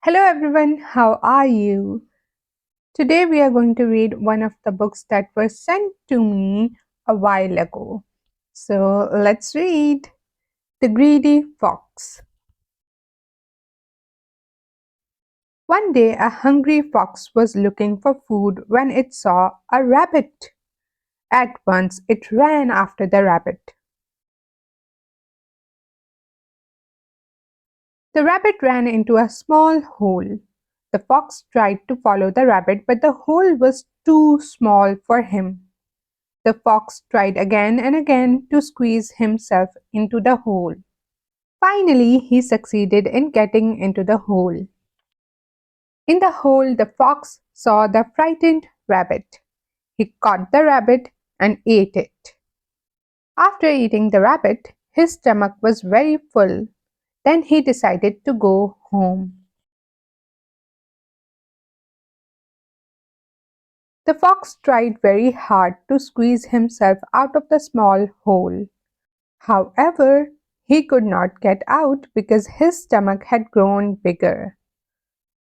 Hello everyone, how are you? Today we are going to read one of the books that was sent to me a while ago. So let's read The Greedy Fox. One day a hungry fox was looking for food when it saw a rabbit. At once it ran after the rabbit. The rabbit ran into a small hole. The fox tried to follow the rabbit, but the hole was too small for him. The fox tried again and again to squeeze himself into the hole. Finally, he succeeded in getting into the hole. In the hole, the fox saw the frightened rabbit. He caught the rabbit and ate it. After eating the rabbit, his stomach was very full. Then he decided to go home. The fox tried very hard to squeeze himself out of the small hole. However, he could not get out because his stomach had grown bigger.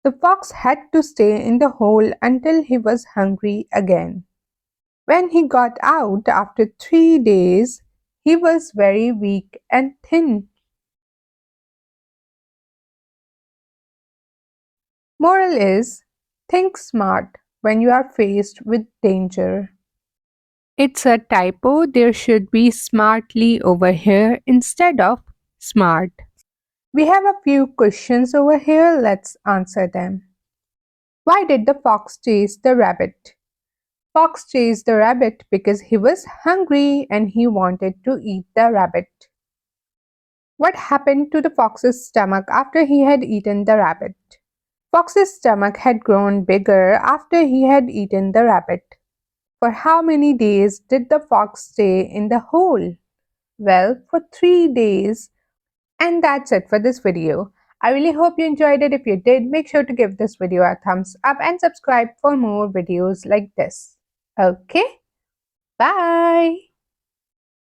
The fox had to stay in the hole until he was hungry again. When he got out after 3 days, he was very weak and thin. Moral is, think smart when you are faced with danger. It's a typo. There should be smartly over here instead of smart. We have a few questions over here. Let's answer them. Why did the fox chase the rabbit? Fox chased the rabbit because he was hungry and he wanted to eat the rabbit. What happened to the fox's stomach after he had eaten the rabbit? Fox's stomach had grown bigger after he had eaten the rabbit. For how many days did the fox stay in the hole? Well, for 3 days. And that's it for this video. I really hope you enjoyed it. If you did, make sure to give this video a thumbs up and subscribe for more videos like this. Okay, bye.